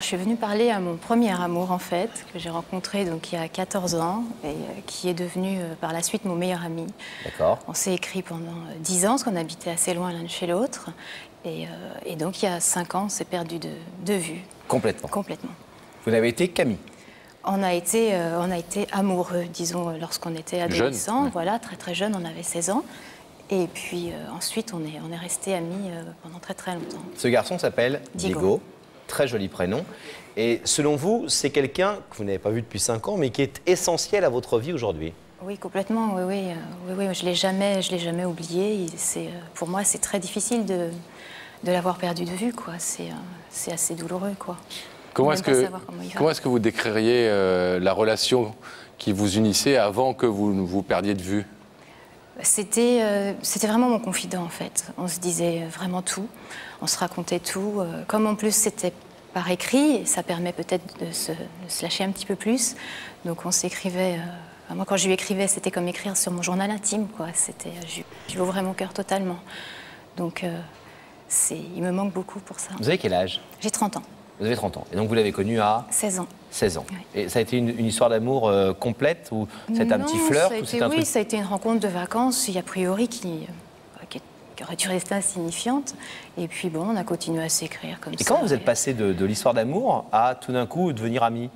Je suis venue parler à mon premier amour, en fait, que j'ai rencontré donc, il y a 14 ans et qui est devenu par la suite mon meilleur ami. D'accord. On s'est écrit pendant 10 ans, parce qu'on habitait assez loin l'un de chez l'autre. Et donc, il y a 5 ans, on s'est perdu de vue. Complètement. Complètement. Vous n'avez été qu'amis. On a été amoureux, disons, lorsqu'on était adolescents. Ouais. Voilà, très très jeune, on avait 16 ans. Et puis ensuite, on est restés amis pendant très très longtemps. Ce garçon s'appelle Diego. Très joli prénom. Et selon vous, c'est quelqu'un que vous n'avez pas vu depuis 5 ans, mais qui est essentiel à votre vie aujourd'hui. Oui, complètement. Oui. Je l'ai jamais oublié. Pour moi, c'est très difficile de l'avoir perdu de vue, quoi. C'est assez douloureux, quoi. Comment est-ce que vous décririez la relation qui vous unissait avant que vous vous perdiez de vue? C'était vraiment mon confident, en fait. On se disait vraiment tout, on se racontait tout. Comme en plus c'était par écrit, ça permet peut-être de se lâcher un petit peu plus. Donc on s'écrivait... moi, quand je lui écrivais, c'était comme écrire sur mon journal intime, quoi. Je lui ouvrais mon cœur totalement. Donc il me manque beaucoup pour ça. Vous avez quel âge? J'ai 30 ans. Vous avez 30 ans. Et donc vous l'avez connu à 16 ans. 16 ans. Oui. Et ça a été une histoire d'amour complète ou c'est un petit flirt ou c'est un truc... ça a été une rencontre de vacances, a priori, qui aurait dû rester insignifiante. Et puis bon, on a continué à s'écrire comme ça. Et comment vous êtes passé de l'histoire d'amour à tout d'un coup devenir amis?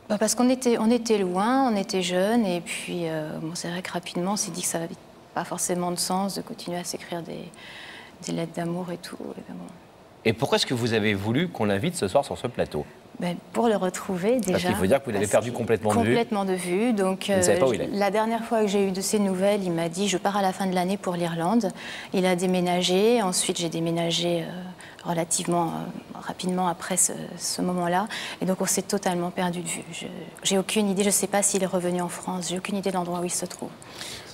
Parce qu'on était loin, on était jeunes, et puis c'est vrai que rapidement on s'est dit que ça n'avait pas forcément de sens de continuer à s'écrire des lettres d'amour et tout. Et pourquoi est-ce que vous avez voulu qu'on l'invite ce soir sur ce plateau? Pour le retrouver, déjà. Parce qu'il faut dire que vous l'avez perdu complètement de vue. Complètement de vue. Donc, vous ne savez pas où il est. La dernière fois que j'ai eu de ses nouvelles, il m'a dit « je pars à la fin de l'année pour l'Irlande ». Il a déménagé. Ensuite, j'ai déménagé relativement rapidement après ce moment-là. Et donc, on s'est totalement perdu de vue. J'ai aucune idée. Je ne sais pas s'il est revenu en France. J'ai aucune idée de l'endroit où il se trouve.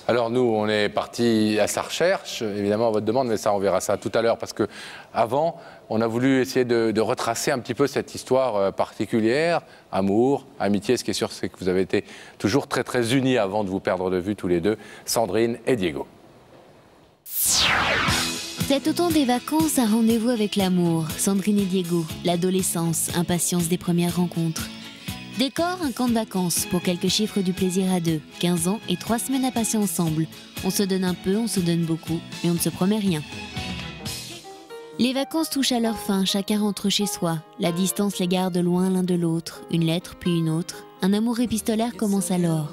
Alors nous, on est parti à sa recherche, évidemment à votre demande, mais ça, on verra ça tout à l'heure, parce que avant, on a voulu essayer de retracer un petit peu cette histoire particulière, amour, amitié. Ce qui est sûr, c'est que vous avez été toujours très très unis avant de vous perdre de vue tous les deux, Sandrine et Diego. C'est au temps des vacances un rendez-vous avec l'amour, Sandrine et Diego, l'adolescence, impatience des premières rencontres. Décor, un camp de vacances pour quelques chiffres du plaisir à deux. 15 ans et 3 semaines à passer ensemble. On se donne un peu, on se donne beaucoup, mais on ne se promet rien. Les vacances touchent à leur fin, chacun rentre chez soi. La distance les garde loin l'un de l'autre. Une lettre puis une autre. Un amour épistolaire commence alors.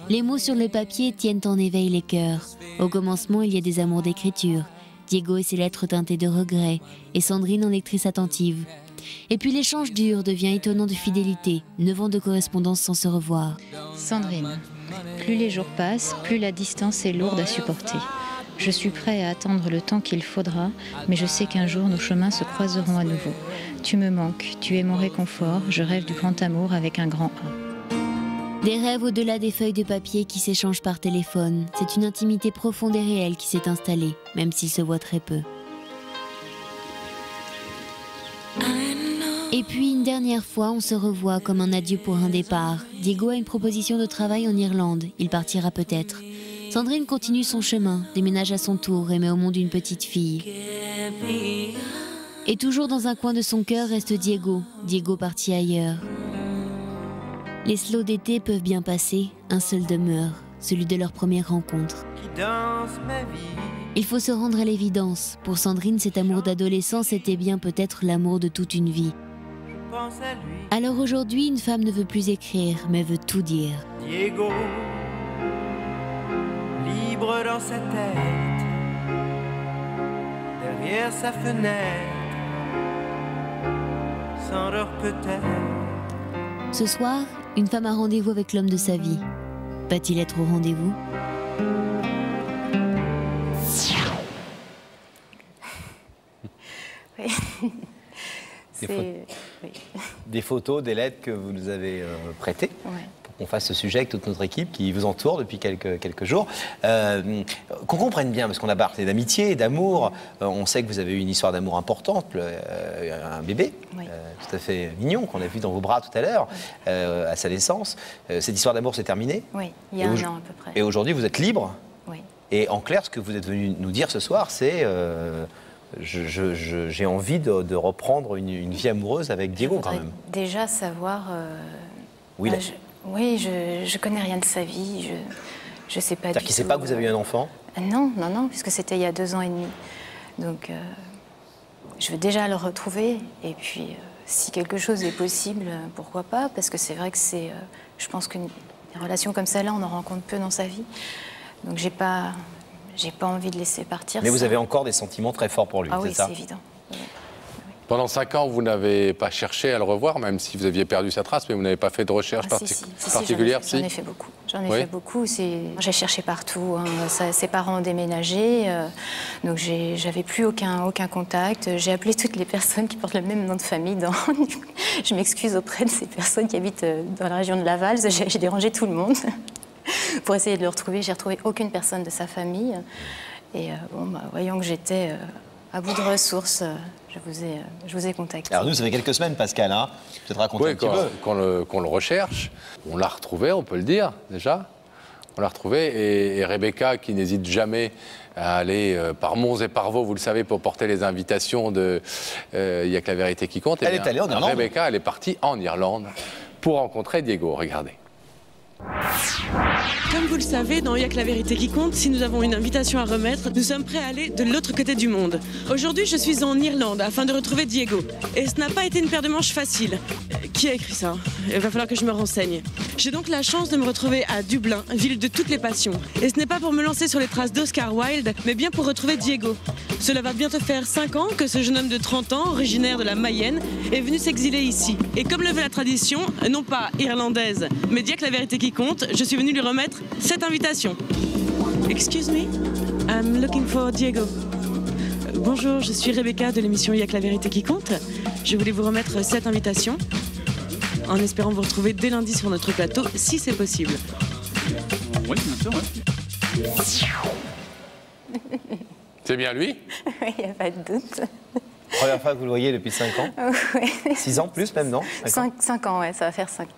Les mots sur le papier tiennent en éveil les cœurs. Au commencement, il y a des amours d'écriture. Diego et ses lettres teintées de regrets, et Sandrine en lectrice attentive. Et puis l'échange dur devient étonnant de fidélité, 9 ans de correspondance sans se revoir. Sandrine, plus les jours passent, plus la distance est lourde à supporter. Je suis prêt à attendre le temps qu'il faudra, mais je sais qu'un jour nos chemins se croiseront à nouveau. Tu me manques, tu es mon réconfort, je rêve du grand amour avec un grand A. Des rêves au-delà des feuilles de papier qui s'échangent par téléphone. C'est une intimité profonde et réelle qui s'est installée, même s'il se voit très peu. Et puis une dernière fois, on se revoit comme un adieu pour un départ. Diego a une proposition de travail en Irlande, il partira peut-être. Sandrine continue son chemin, déménage à son tour et met au monde une petite fille. Et toujours dans un coin de son cœur reste Diego, Diego parti ailleurs. Les slows d'été peuvent bien passer, un seul demeure, celui de leur première rencontre. Il faut se rendre à l'évidence, pour Sandrine cet amour d'adolescence était bien peut-être l'amour de toute une vie. Alors aujourd'hui, une femme ne veut plus écrire, mais veut tout dire. Diego, libre dans sa tête, derrière sa fenêtre, s'endort peut-être. Ce soir, une femme a rendez-vous avec l'homme de sa vie. Va-t-il être au rendez-vous ? Des photos, des lettres que vous nous avez prêtées, Ouais. pour qu'on fasse ce sujet avec toute notre équipe qui vous entoure depuis quelques jours. Qu'on comprenne bien, parce qu'on a parlé d'amitié, d'amour. On sait que vous avez eu une histoire d'amour importante, un bébé Oui. tout à fait mignon qu'on a vu dans vos bras tout à l'heure, à sa naissance. Cette histoire d'amour s'est terminée. Oui, il y a 1 an à peu près. Et aujourd'hui, vous êtes libre. Oui. Et en clair, ce que vous êtes venu nous dire ce soir, c'est j'ai envie de reprendre une vie amoureuse avec Diego quand même. Déjà savoir. Où il est. Oui, je connais rien de sa vie. Je sais pas. C'est-à-dire qu'il ne sait pas que vous avez eu un enfant? Non, puisque c'était il y a 2 ans et demi. Donc, je veux déjà le retrouver. Et puis, si quelque chose est possible, pourquoi pas? Parce que c'est vrai que je pense qu'une relation comme celle-là, on en rencontre peu dans sa vie. Donc, j'ai pas envie de laisser partir. Mais vous avez encore des sentiments très forts pour lui, ah c'est oui, ça? c'est évident. Oui. Pendant 5 ans, vous n'avez pas cherché à le revoir, même si vous aviez perdu sa trace, mais vous n'avez pas fait de recherche particulière? J'en ai fait beaucoup. Fait beaucoup. J'ai cherché partout. Ses parents ont déménagé, donc j'avais plus aucun contact. J'ai appelé toutes les personnes qui portent le même nom de famille. Je m'excuse auprès de ces personnes qui habitent dans la région de Laval. J'ai dérangé tout le monde pour essayer de le retrouver. J'ai retrouvé aucune personne de sa famille. Et voyant que j'étais à bout de ressources, je vous ai contacté. Alors nous, ça fait quelques semaines, Pascal, hein. Peut-être raconter un petit peu. Qu'on le recherche. On l'a retrouvé, on peut le dire, déjà. On l'a retrouvé. Et Rebecca, qui n'hésite jamais à aller par Mons et par Vaux, vous le savez, pour porter les invitations de Il n'y a que la vérité qui compte. Elle est allée en Irlande. Rebecca, elle est partie en Irlande pour rencontrer Diego. Regardez. Comme vous le savez, dans Il n'y a que la vérité qui compte, si nous avons une invitation à remettre, nous sommes prêts à aller de l'autre côté du monde. Aujourd'hui, je suis en Irlande afin de retrouver Diego. Et ce n'a pas été une paire de manches facile. Qui a écrit ça? Il va falloir que je me renseigne. J'ai donc la chance de me retrouver à Dublin, ville de toutes les passions. Et ce n'est pas pour me lancer sur les traces d'Oscar Wilde, mais bien pour retrouver Diego. Cela va bientôt faire 5 ans que ce jeune homme de 30 ans, originaire de la Mayenne, est venu s'exiler ici. Et comme le veut la tradition, non pas irlandaise, mais Il y a que la vérité qui compte, je suis venue lui remettre cette invitation. Excuse me, I'm looking for Diego. Bonjour, je suis Rebecca de l'émission Il y a que la vérité qui compte. Je voulais vous remettre cette invitation en espérant vous retrouver dès lundi sur notre plateau, si c'est possible. Oui, bien sûr, oui. C'est bien lui? Oui, il n'y a pas de doute. Première fois que vous le voyez depuis 5 ans? Oui. 6 ans plus même, non? 5 ans, ouais, ça va faire 5 ans.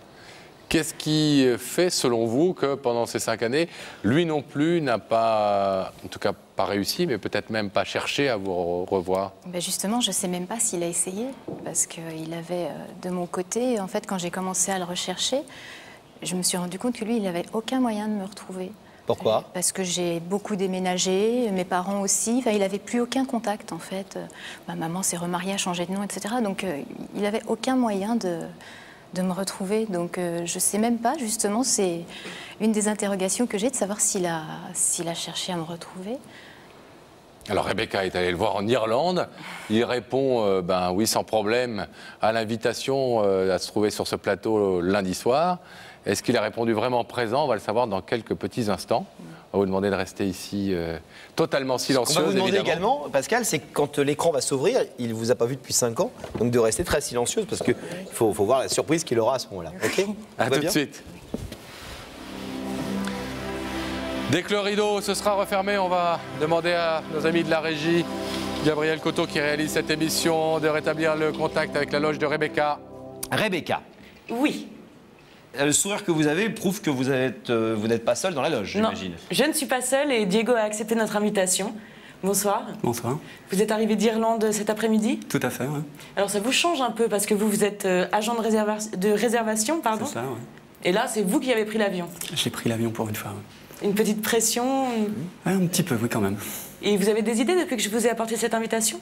Qu'est-ce qui fait, selon vous, que pendant ces 5 années, lui non plus n'a pas, en tout cas pas réussi, mais peut-être même pas cherché à vous revoir? Ben justement, je ne sais même pas s'il a essayé, parce qu'il avait, de mon côté, en fait, quand j'ai commencé à le rechercher, je me suis rendu compte que lui, il n'avait aucun moyen de me retrouver. Pourquoi? Parce que j'ai beaucoup déménagé, mes parents aussi. Enfin, il n'avait plus aucun contact, en fait. Ma maman s'est remariée, a changé de nom, etc. Donc, il n'avait aucun moyen de me retrouver. Donc, je ne sais même pas, justement, c'est une des interrogations que j'ai, de savoir s'il a cherché à me retrouver. Alors, Rebecca est allée le voir en Irlande. Il répond, oui, sans problème, à l'invitation à se trouver sur ce plateau lundi soir. Est-ce qu'il a répondu vraiment présent? On va le savoir dans quelques petits instants. On va vous demander de rester ici totalement silencieux. Ce qu'on va vous demander également, Pascal, c'est que quand l'écran va s'ouvrir, il ne vous a pas vu depuis 5 ans, donc de rester très silencieuse, parce qu'il faut voir la surprise qu'il aura à ce moment-là. OK? À tout de suite. Dès que le rideau se sera refermé, on va demander à nos amis de la régie, Gabriel Coteau, qui réalise cette émission, de rétablir le contact avec la loge de Rebecca. Rebecca. Oui. Le sourire que vous avez prouve que vous n'êtes pas seul dans la loge, j'imagine. Je ne suis pas seule et Diego a accepté notre invitation. Bonsoir. Bonsoir. Vous êtes arrivé d'Irlande cet après-midi? Tout à fait, oui. Alors ça vous change un peu parce que vous êtes agent de réservation, pardon. C'est ça, oui. Et là, c'est vous qui avez pris l'avion. J'ai pris l'avion pour une fois, oui. Une petite pression? Ouais, un petit peu, oui, quand même. Et vous avez des idées depuis que je vous ai apporté cette invitation?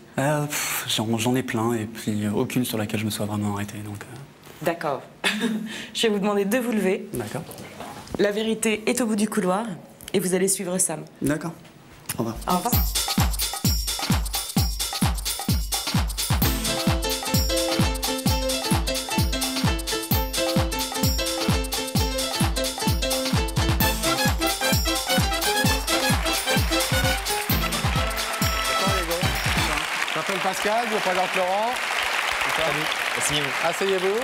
J'en ai plein et puis aucune sur laquelle je me sois vraiment arrêté, donc... D'accord. Je vais vous demander de vous lever. D'accord. La vérité est au bout du couloir et vous allez suivre Sam. D'accord. Au revoir. Au revoir. Je m'appelle Pascal, je vous présente Laurent. Asseyez-vous. Asseyez-vous.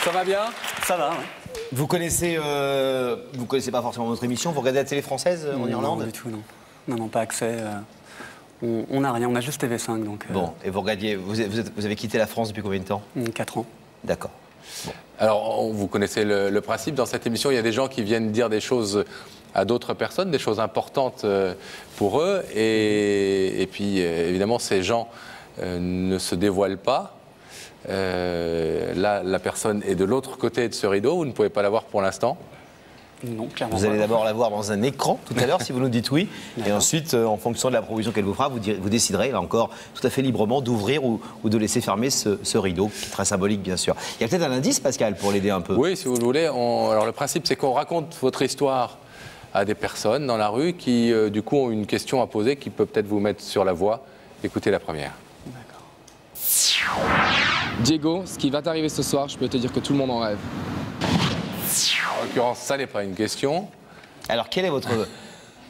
Ça va bien? Ça va, oui. Vous connaissez pas forcément notre émission? Vous regardez la télé française en Irlande? Non, du tout, non. Non, pas accès. On n'a rien, on a juste TV5, donc... Bon, et vous regardiez, vous avez quitté la France depuis combien de temps? 4 ans. D'accord. Alors, vous connaissez le principe. Dans cette émission, il y a des gens qui viennent dire des choses à d'autres personnes, des choses importantes pour eux. Et puis, évidemment, ces gens ne se dévoilent pas. Là, la personne est de l'autre côté de ce rideau. Vous ne pouvez pas la voir pour l'instant. Non, clairement. Vous allez d'abord la voir dans un écran tout à l'heure, si vous nous dites oui. Et ensuite, en fonction de la proposition qu'elle vous fera, vous déciderez, là encore, tout à fait librement, d'ouvrir ou de laisser fermer ce rideau, qui est très symbolique, bien sûr. Il y a peut-être un indice, Pascal, pour l'aider un peu. Oui, si vous le voulez. Alors, le principe, c'est qu'on raconte votre histoire à des personnes dans la rue qui, du coup, ont une question à poser qui peut peut-être vous mettre sur la voie. Écoutez la première. Diego, ce qui va t'arriver ce soir, je peux te dire que tout le monde en rêve. En l'occurrence, ça n'est pas une question. Alors, quel est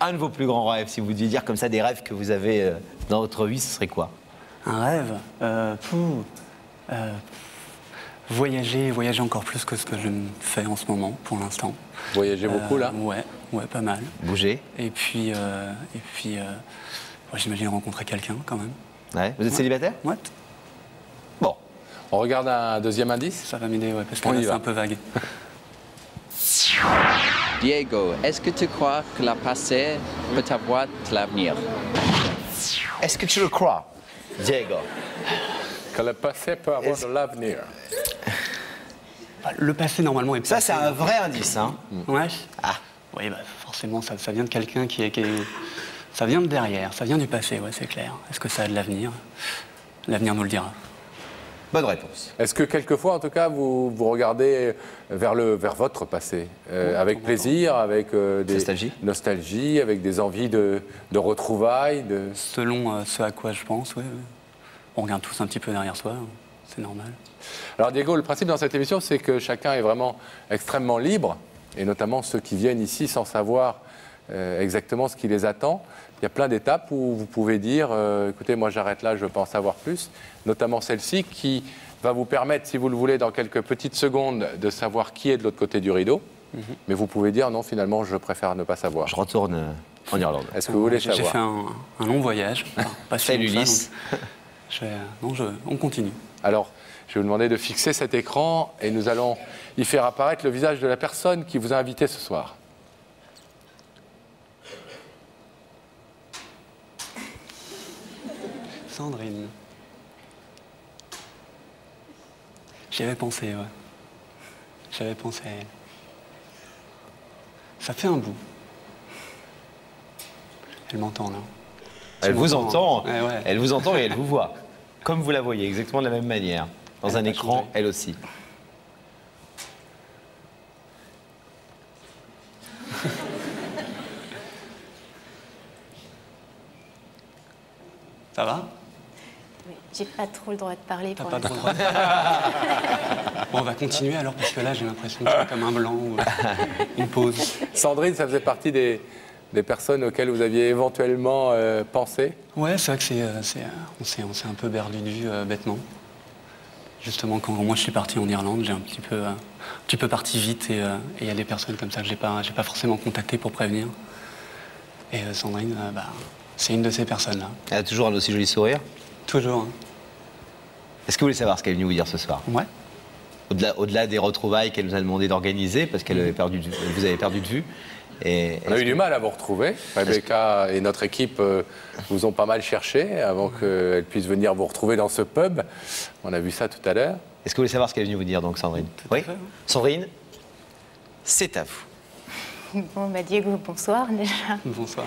un de vos plus grands rêves? Si vous deviez dire comme ça des rêves que vous avez dans votre vie, ce serait quoi? Un rêve voyager encore plus que ce que je ne fais en ce moment, pour l'instant. Voyager beaucoup, là? Ouais, pas mal. Bouger. Et puis j'imagine rencontrer quelqu'un, quand même. Ouais. Vous êtes célibataire? Ouais. Bon. On regarde un deuxième indice? Ça va m'aider, ouais, parce que là, c'est un peu vague. Diego, est-ce que tu crois que le passé peut avoir de l'avenir? Est-ce que tu le crois, Diego? Que le passé peut avoir de l'avenir. Le passé, normalement, est... Ça, c'est un vrai indice, hein? Ouais. Ah. Oui, forcément, ça vient de quelqu'un qui est... Ça vient de derrière, ça vient du passé, ouais, c'est clair. Est-ce que ça a de l'avenir? L'avenir nous le dira. Bonne réponse. Est-ce que quelquefois, en tout cas, vous regardez vers votre passé, avec plaisir, avec des nostalgie, avec des envies de retrouvailles Selon ce à quoi je pense, oui. On regarde tous un petit peu derrière soi, c'est normal. Alors Diego, le principe dans cette émission, c'est que chacun est vraiment extrêmement libre, et notamment ceux qui viennent ici sans savoir exactement ce qui les attend. Il y a plein d'étapes où vous pouvez dire écoutez, moi j'arrête là, je veux pas en savoir plus, notamment celle-ci qui va vous permettre, si vous le voulez, dans quelques petites secondes, de savoir qui est de l'autre côté du rideau. Mais vous pouvez dire non, finalement, je préfère ne pas savoir. Je retourne en Irlande. Est-ce que vous voulez savoir? J'ai fait un long voyage. Salut Ulysse. On continue. Alors, je vais vous demander de fixer cet écran et nous allons y faire apparaître le visage de la personne qui vous a invité ce soir. Sandrine. J'y avais pensé, ouais. J'avais pensé à elle. Ça fait un bout. Elle m'entend, là. Elle vous entend, ouais. Elle vous entend et elle vous voit. Comme vous la voyez, exactement de la même manière. Dans un écran, changé. elle aussi. Ça va? Oui, j'ai pas trop le droit de parler pour T'as pas l'instant. trop le droit. Bon, on va continuer alors, parce que là, j'ai l'impression que c'est comme un blanc ou une pause. Sandrine, ça faisait partie des personnes auxquelles vous aviez éventuellement pensé? Ouais, c'est vrai que on s'est un peu perdu de vue bêtement. Justement, quand moi je suis parti en Irlande, j'ai un petit peu parti vite et il y a des personnes comme ça que j'ai pas forcément contacté pour prévenir. Et Sandrine, c'est une de ces personnes-là. Elle a toujours un aussi joli sourire? Toujours. Hein. Est-ce que vous voulez savoir ce qu'elle est venue vous dire ce soir? Ouais. Au-delà des retrouvailles qu'elle nous a demandé d'organiser, parce qu'elle vous avait perdu de vue. On a eu du mal à vous retrouver. Rebecca et notre équipe vous ont pas mal cherché avant qu'elle puisse venir vous retrouver dans ce pub. On a vu ça tout à l'heure. Est-ce que vous voulez savoir ce qu'elle est venue vous dire, donc, Sandrine? Oui. Sandrine, c'est à vous. Bon, Diego, bonsoir déjà. Bonsoir.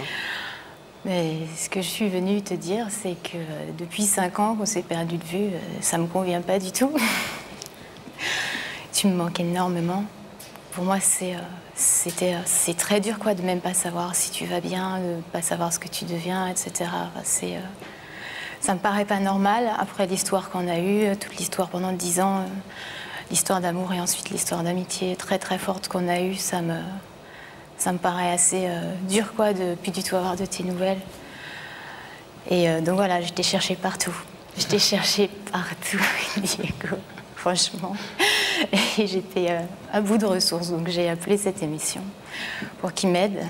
Mais ce que je suis venue te dire, c'est que depuis 5 ans qu'on s'est perdu de vue, ça me convient pas du tout. Tu me manques énormément. Pour moi, c'est très dur, quoi, de même pas savoir si tu vas bien, de pas savoir ce que tu deviens, etc. Ça me paraît pas normal, après l'histoire qu'on a eue, toute l'histoire pendant 10 ans, l'histoire d'amour et ensuite l'histoire d'amitié très très forte qu'on a eue, ça me paraît assez dur, quoi, de plus du tout avoir de tes nouvelles. Et donc voilà, je t'ai cherché partout. Je t'ai cherché partout, Diego, franchement. Et j'étais à bout de ressources, donc j'ai appelé cette émission pour qu'ils m'aident,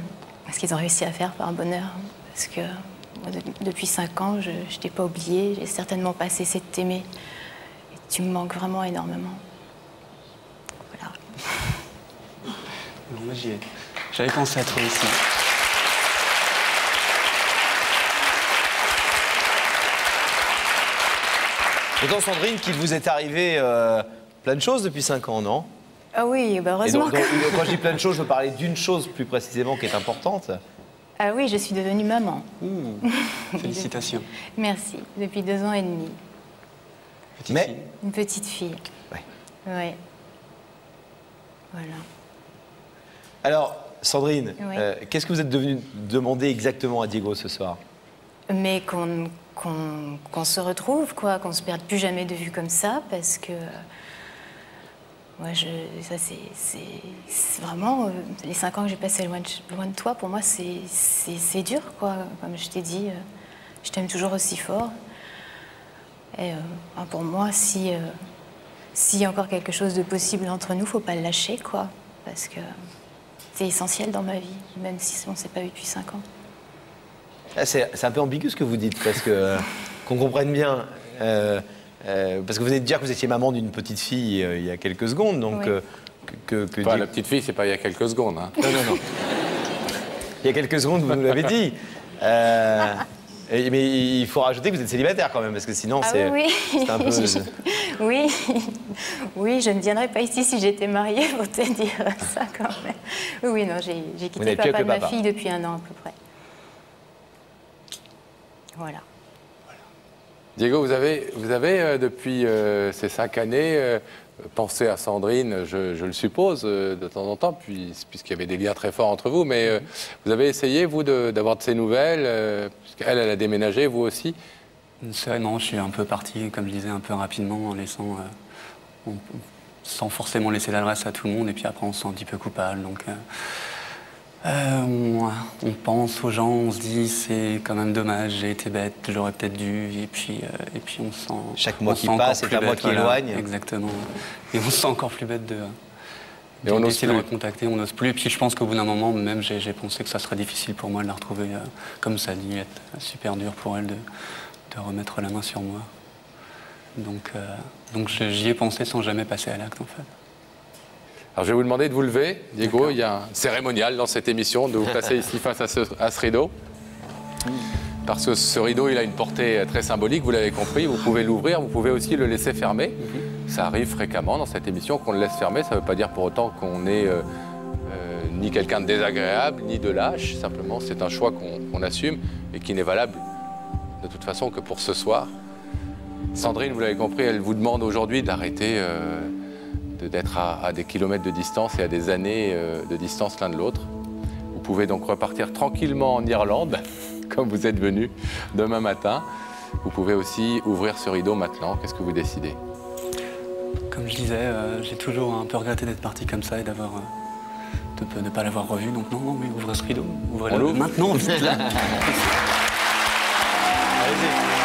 ce qu'ils ont réussi à faire par bonheur. Parce que moi, depuis 5 ans, je ne t'ai pas oublié, j'ai certainement pas cessé de t'aimer. Et tu me manques vraiment énormément. Non, mais j'avais pensé à toi aussi. Pourtant, Sandrine, qu'il vous est arrivé plein de choses depuis 5 ans, non? Ah oui, bah heureusement. Quand je dis plein de choses, je veux parler d'une chose plus précisément qui est importante. Ah oui, je suis devenue maman. Félicitations. Merci, depuis 2 ans et demi. Mais une petite fille. Oui. Oui. Voilà. Alors, Sandrine, Oui. qu'est-ce que vous êtes devenue demander exactement à Diego ce soir? Mais qu'on se retrouve, quoi, qu'on se perde plus jamais de vue comme ça, parce que moi, ça c'est vraiment les 5 ans que j'ai passés loin de toi. Pour moi, c'est dur, quoi. Comme je t'ai dit, je t'aime toujours aussi fort. Et pour moi, s'il y a encore quelque chose de possible entre nous, faut pas le lâcher, quoi, parce que c'est essentiel dans ma vie, même si on ne s'est pas vu depuis 5 ans. C'est un peu ambigu ce que vous dites, parce que qu'on comprenne bien. Parce que vous venez de dire que vous étiez maman d'une petite fille il y a quelques secondes, donc oui. La petite fille, c'est pas il y a quelques secondes. Hein. Non. Il y a quelques secondes, vous nous l'avez dit. Mais il faut rajouter que vous êtes célibataire quand même, parce que sinon c'est un peu... Oui, je ne viendrais pas ici si j'étais mariée pour te dire ça quand même. Oui, non, j'ai quitté papa de ma fille depuis 1 an à peu près. Voilà. Diego, vous avez depuis ces 5 années pensé à Sandrine, je le suppose, de temps en temps, puisqu'il y avait des liens très forts entre vous, mais vous avez essayé, vous, d'avoir de ses nouvelles, puisqu'elle, elle a déménagé, vous aussi? Non, je suis un peu parti, comme je disais, un peu rapidement, en laissant, sans forcément laisser l'adresse à tout le monde, et puis après on se sent un petit peu coupable, donc... on pense aux gens, on se dit c'est quand même dommage, j'ai été bête, j'aurais peut-être dû, et puis on se sent... Chaque mois qui passe, c'est un mois qui éloigne. Exactement. Et on se sent encore plus bête d'essayer de le recontacter, on n'ose plus. Et puis je pense qu'au bout d'un moment, même j'ai pensé que ça serait difficile pour moi de la retrouver, comme ça a dû être super dur pour elle de remettre la main sur moi. Donc j'y ai pensé sans jamais passer à l'acte en fait. Alors je vais vous demander de vous lever, Diego, il y a un cérémonial dans cette émission, de vous placer ici face à ce rideau. Parce que ce rideau, il a une portée très symbolique, vous l'avez compris, vous pouvez l'ouvrir, vous pouvez aussi le laisser fermer. Ça arrive fréquemment dans cette émission qu'on le laisse fermer, ça ne veut pas dire pour autant qu'on est ni quelqu'un de désagréable, ni de lâche, simplement c'est un choix qu'on assume et qui n'est valable de toute façon que pour ce soir. Sandrine, vous l'avez compris, elle vous demande aujourd'hui d'arrêter... d'être à des kilomètres de distance et à des années de distance l'un de l'autre. Vous pouvez donc repartir tranquillement en Irlande, comme vous êtes venu demain matin. Vous pouvez aussi ouvrir ce rideau maintenant. Qu'est-ce que vous décidez? Comme je disais, j'ai toujours un peu regretté d'être parti comme ça et de ne pas l'avoir revu. Donc non, mais ouvrez ce rideau. Ouvrez-le maintenant, vite là. Allez-y.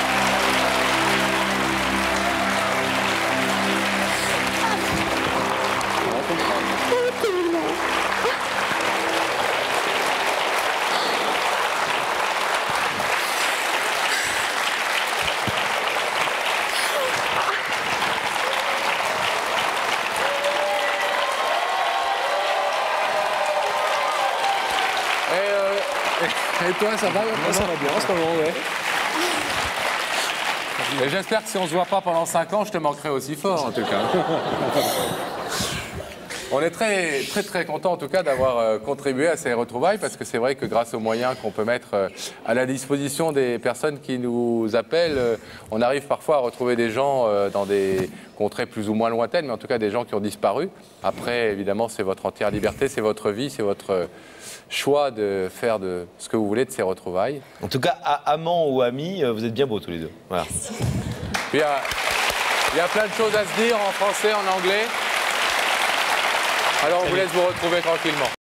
Et toi, ça va? Ça va bien en ce moment, ouais. Et j'espère que si on ne se voit pas pendant 5 ans, je te manquerai aussi fort, en tout cas. On est très, très, très content, en tout cas, d'avoir contribué à ces retrouvailles, parce que c'est vrai que grâce aux moyens qu'on peut mettre à la disposition des personnes qui nous appellent, on arrive parfois à retrouver des gens dans des contrées plus ou moins lointaines, mais en tout cas des gens qui ont disparu. Après, évidemment, c'est votre entière liberté, c'est votre vie, c'est votre choix de faire de ce que vous voulez de ces retrouvailles. En tout cas, amants ou amis, vous êtes bien beaux tous les deux. Voilà. Puis, il y a plein de choses à se dire en français, en anglais. Alors on vous laisse vous retrouver tranquillement.